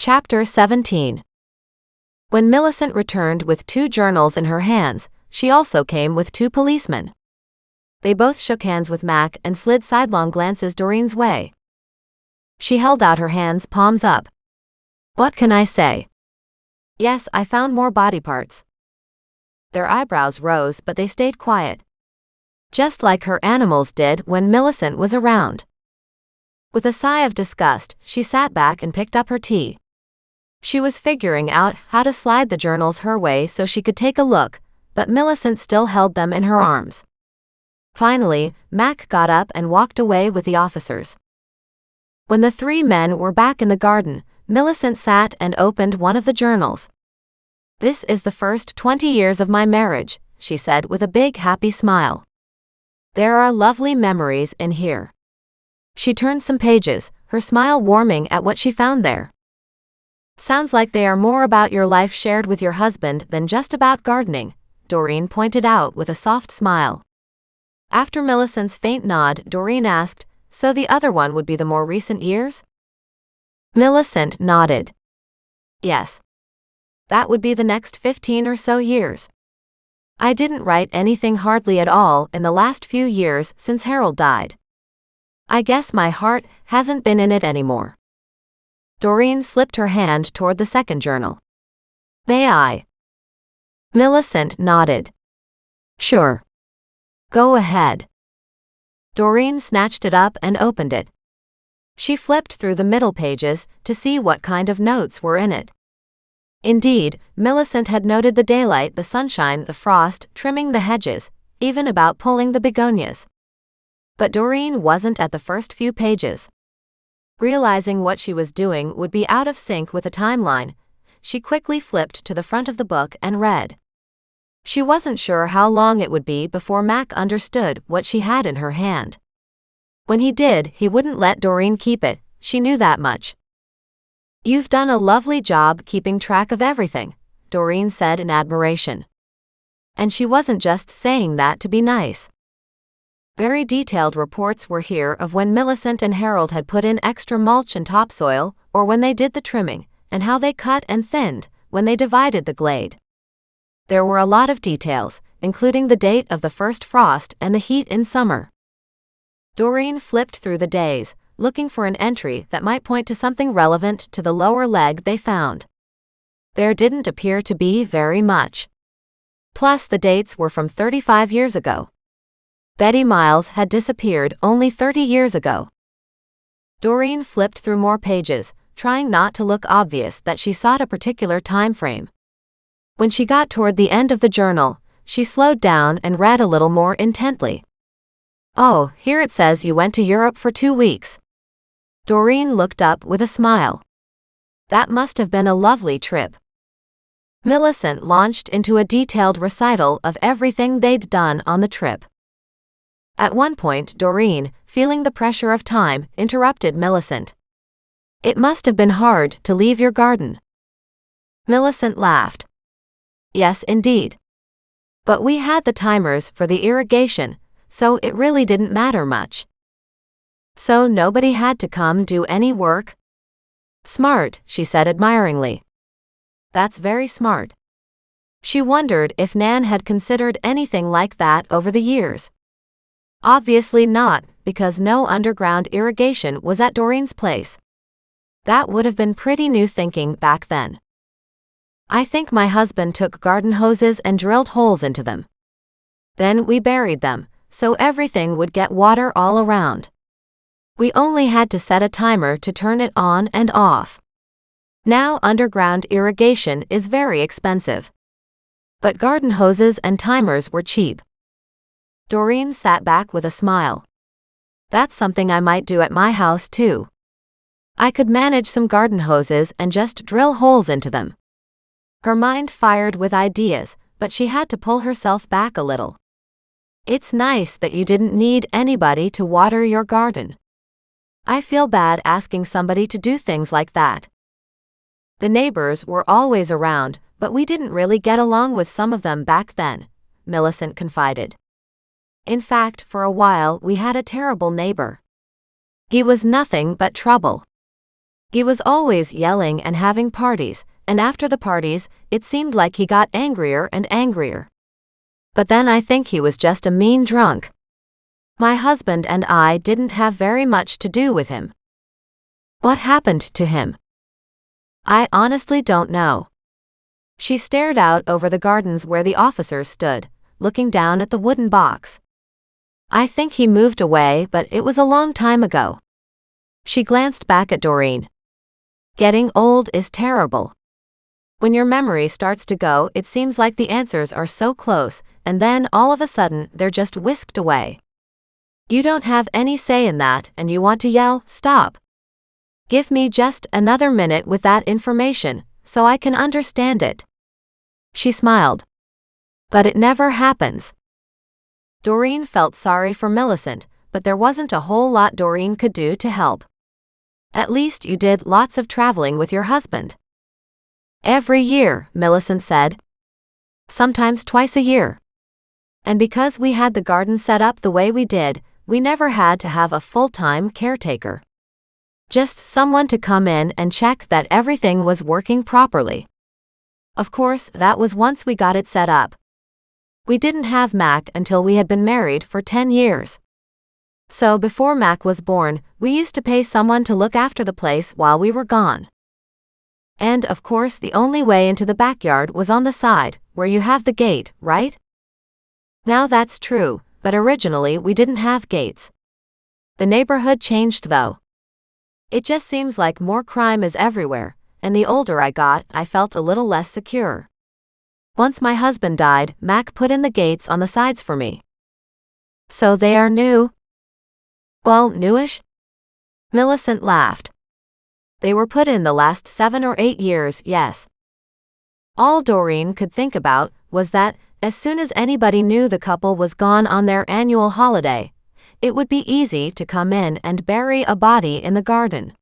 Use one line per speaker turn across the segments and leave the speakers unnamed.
Chapter 17. When Millicent returned with 2 journals in her hands, she also came with 2 policemen. They both shook hands with Mac and slid sidelong glances Doreen's way. She held out her hands, palms up. "What can I say?" "Yes, I found more body parts." Their eyebrows rose, but they stayed quiet. Just like her animals did when Millicent was around. With a sigh of disgust, she sat back and picked up her tea. She was figuring out how to slide the journals her way so she could take a look, but Millicent still held them in her arms. Finally, Mac got up and walked away with the officers. When the 3 men were back in the garden, Millicent sat and opened one of the journals. "This is the first 20 years of my marriage," she said with a big happy smile. "There are lovely memories in here." She turned some pages, her smile warming at what she found there. "Sounds like they are more about your life shared with your husband than just about gardening," Doreen pointed out with a soft smile. After Millicent's faint nod, Doreen asked, "So the other one would be the more recent years?" Millicent nodded. "Yes. That would be the next 15 or so years. I didn't write anything hardly at all in the last few years since Harold died. I guess my heart hasn't been in it anymore." Doreen slipped her hand toward the second journal. "May I?" Millicent nodded. "Sure. Go ahead." Doreen snatched it up and opened it. She flipped through the middle pages to see what kind of notes were in it. Indeed, Millicent had noted the daylight, the sunshine, the frost, trimming the hedges, even about pulling the begonias. But Doreen wasn't at the first few pages. Realizing what she was doing would be out of sync with the timeline, she quickly flipped to the front of the book and read. She wasn't sure how long it would be before Mac understood what she had in her hand. When he did, he wouldn't let Doreen keep it, she knew that much. "You've done a lovely job keeping track of everything," Doreen said in admiration. And she wasn't just saying that to be nice. Very detailed reports were here of when Millicent and Harold had put in extra mulch and topsoil, or when they did the trimming, and how they cut and thinned when they divided the glade. There were a lot of details, including the date of the first frost and the heat in summer. Doreen flipped through the days, looking for an entry that might point to something relevant to the lower leg they found. There didn't appear to be very much. Plus, the dates were from 35 years ago. Betty Miles had disappeared only 30 years ago. Doreen flipped through more pages, trying not to look obvious that she sought a particular time frame. When she got toward the end of the journal, she slowed down and read a little more intently. "Oh, here it says you went to Europe for 2 weeks." Doreen looked up with a smile. "That must have been a lovely trip." Millicent launched into a detailed recital of everything they'd done on the trip. At one point, Doreen, feeling the pressure of time, interrupted Millicent. "It must have been hard to leave your garden." Millicent laughed. "Yes, indeed. But we had the timers for the irrigation, so it really didn't matter much." "So nobody had to come do any work?" "Smart," she said admiringly. "That's very smart." She wondered if Nan had considered anything like that over the years. Obviously not, because no underground irrigation was at Doreen's place. That would have been pretty new thinking back then. "I think my husband took garden hoses and drilled holes into them. Then we buried them, so everything would get water all around. We only had to set a timer to turn it on and off. Now underground irrigation is very expensive. But garden hoses and timers were cheap." Doreen sat back with a smile. "That's something I might do at my house too. I could manage some garden hoses and just drill holes into them." Her mind fired with ideas, but she had to pull herself back a little. "It's nice that you didn't need anybody to water your garden. I feel bad asking somebody to do things like that." "The neighbors were always around, but we didn't really get along with some of them back then," Millicent confided. "In fact, for a while we had a terrible neighbor. He was nothing but trouble. He was always yelling and having parties, and after the parties, it seemed like he got angrier and angrier. But then I think he was just a mean drunk. My husband and I didn't have very much to do with him. What happened to him? I honestly don't know. She stared out over the gardens where the officers stood, looking down at the wooden box. I think he moved away, but it was a long time ago. She glanced back at Doreen. Getting old is terrible. When your memory starts to go, it seems like the answers are so close, and then all of a sudden they're just whisked away. You don't have any say in that, and you want to yell, "Stop! Give me just another minute with that information, so I can understand it." She smiled. But it never happens. Doreen felt sorry for Millicent, but there wasn't a whole lot Doreen could do to help. At least you did lots of traveling with your husband. Every year, Millicent said. Sometimes twice a year. And because we had the garden set up the way we did, we never had to have a full-time caretaker. Just someone to come in and check that everything was working properly. Of course, that was once we got it set up. We didn't have Mac until we had been married for 10 years. So before Mac was born, we used to pay someone to look after the place while we were gone. And of course the only way into the backyard was on the side, where you have the gate, right? Now that's true, but originally we didn't have gates. The neighborhood changed though. It just seems like more crime is everywhere, and the older I got, I felt a little less secure. Once my husband died, Mac put in the gates on the sides for me. So they are new? Well, newish? Millicent laughed. They were put in the last 7 or 8 years, yes. All Doreen could think about was that, as soon as anybody knew the couple was gone on their annual holiday, it would be easy to come in and bury a body in the garden.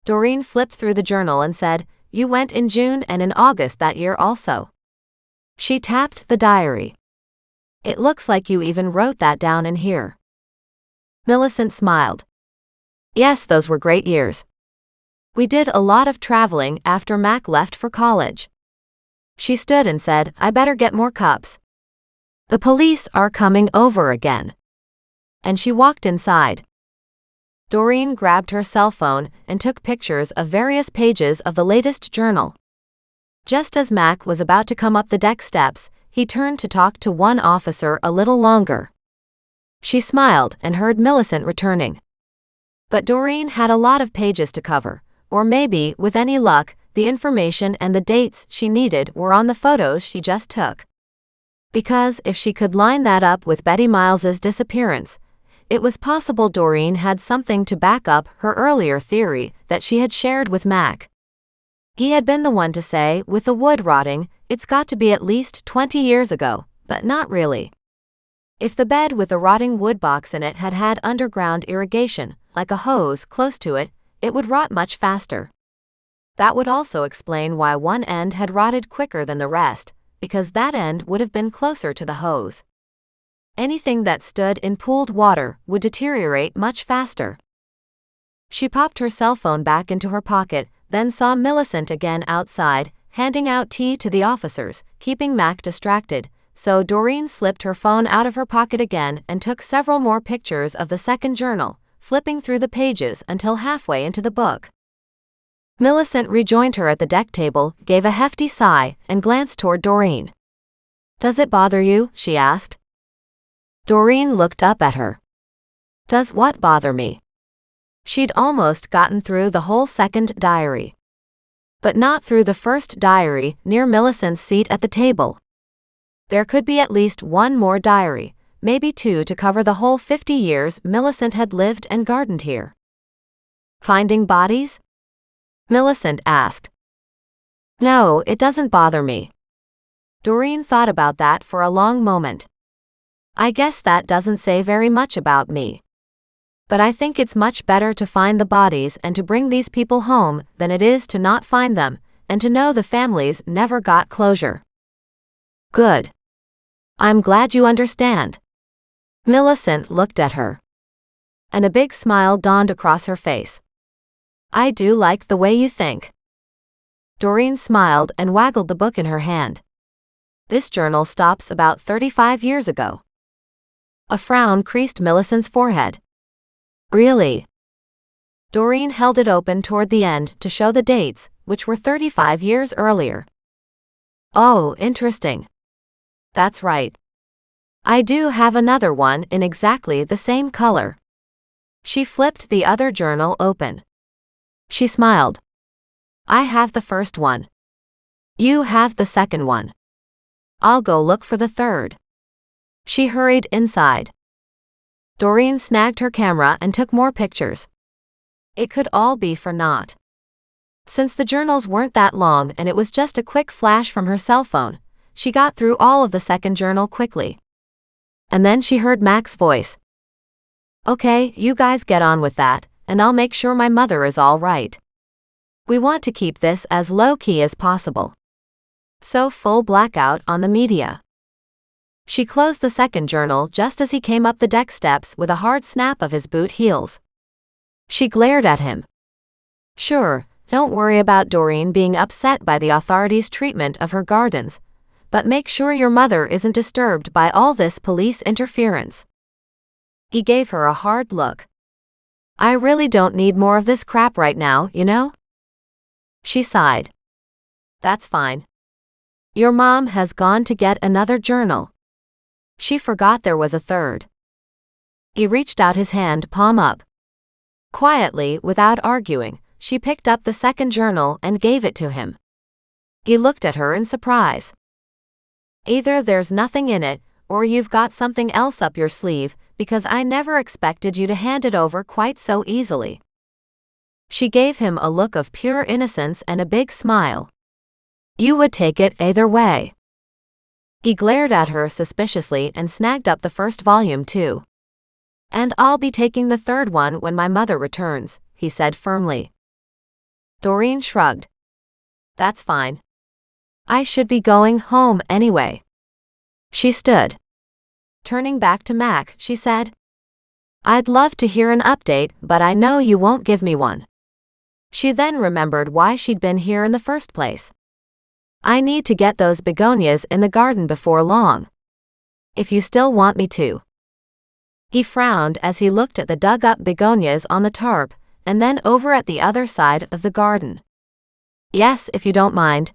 Doreen flipped through the journal and said, "You went in June and in August that year also." She tapped the diary. "It looks like you even wrote that down in here." Millicent smiled. "Yes, those were great years. We did a lot of traveling after Mac left for college." She stood and said, "I better get more cups. The police are coming over again." And she walked inside. Doreen grabbed her cell phone and took pictures of various pages of the latest journal. Just as Mac was about to come up the deck steps, he turned to talk to one officer a little longer. She smiled and heard Millicent returning. But Doreen had a lot of pages to cover, or maybe, with any luck, the information and the dates she needed were on the photos she just took. Because if she could line that up with Betty Miles's disappearance, it was possible Doreen had something to back up her earlier theory that she had shared with Mac. He had been the one to say, with the wood rotting, it's got to be at least 20 years ago, but not really. If the bed with the rotting wood box in it had had underground irrigation, like a hose close to it, it would rot much faster. That would also explain why one end had rotted quicker than the rest, because that end would have been closer to the hose. Anything that stood in pooled water would deteriorate much faster. She popped her cell phone back into her pocket, then saw Millicent again outside, handing out tea to the officers, keeping Mac distracted, so Doreen slipped her phone out of her pocket again and took several more pictures of the second journal, flipping through the pages until halfway into the book. Millicent rejoined her at the deck table, gave a hefty sigh, and glanced toward Doreen. "Does it bother you?" she asked. Doreen looked up at her. "Does what bother me?" She'd almost gotten through the whole second diary. But not through the first diary near Millicent's seat at the table. There could be at least one more diary, maybe 2 to cover the whole 50 years Millicent had lived and gardened here. "Finding bodies?" Millicent asked. "No, it doesn't bother me." Doreen thought about that for a long moment. "I guess that doesn't say very much about me. But I think it's much better to find the bodies and to bring these people home than it is to not find them, and to know the families never got closure." "Good. I'm glad you understand." Millicent looked at her. And a big smile dawned across her face. I do like the way you think. Doreen smiled and waggled the book in her hand. This journal stops about 35 years ago. A frown creased Millicent's forehead. Really? Doreen held it open toward the end to show the dates, which were 35 years earlier. Oh, interesting. That's right. I do have another one in exactly the same color. She flipped the other journal open. She smiled. I have the first one. You have the second one. I'll go look for the third. She hurried inside. Doreen snagged her camera and took more pictures. It could all be for naught. Since the journals weren't that long and it was just a quick flash from her cell phone, she got through all of the second journal quickly. And then she heard Mac's voice. Okay, you guys get on with that, and I'll make sure my mother is all right. We want to keep this as low-key as possible. So full blackout on the media. She closed the second journal just as he came up the deck steps with a hard snap of his boot heels. She glared at him. Sure, don't worry about Doreen being upset by the authorities' treatment of her gardens, but make sure your mother isn't disturbed by all this police interference. He gave her a hard look. I really don't need more of this crap right now, you know? She sighed. That's fine. Your mom has gone to get another journal. She forgot there was a third. He reached out his hand, palm up. Quietly, without arguing, she picked up the second journal and gave it to him. He looked at her in surprise. Either there's nothing in it, or you've got something else up your sleeve, because I never expected you to hand it over quite so easily. She gave him a look of pure innocence and a big smile. You would take it either way. He glared at her suspiciously and snagged up the first volume too. And I'll be taking the third one when my mother returns, he said firmly. Doreen shrugged. That's fine. I should be going home anyway. She stood. Turning back to Mac, she said, I'd love to hear an update, but I know you won't give me one. She then remembered why she'd been here in the first place. I need to get those begonias in the garden before long. If you still want me to. He frowned as he looked at the dug-up begonias on the tarp, and then over at the other side of the garden. Yes, if you don't mind.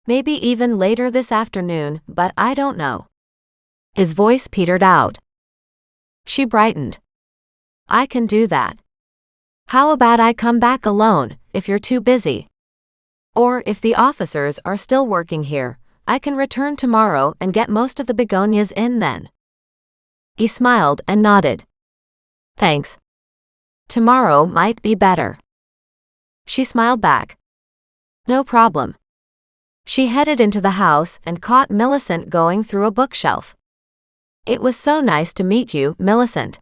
Maybe even later this afternoon, but I don't know. His voice petered out. She brightened. I can do that. How about I come back alone, if you're too busy? Or if the officers are still working here, I can return tomorrow and get most of the begonias in then. He smiled and nodded. Thanks. Tomorrow might be better. She smiled back. No problem. She headed into the house and caught Millicent going through a bookshelf. It was so nice to meet you, Millicent.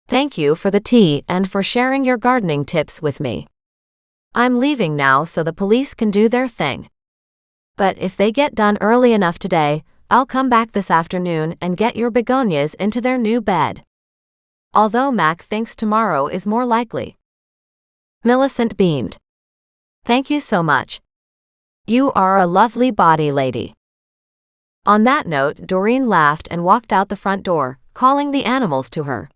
Thank you for the tea and for sharing your gardening tips with me. I'm leaving now so the police can do their thing. But if they get done early enough today, I'll come back this afternoon and get your begonias into their new bed. Although Mac thinks tomorrow is more likely. Millicent beamed. Thank you so much. You are a lovely body lady. On that note, Doreen laughed and walked out the front door, calling the animals to her.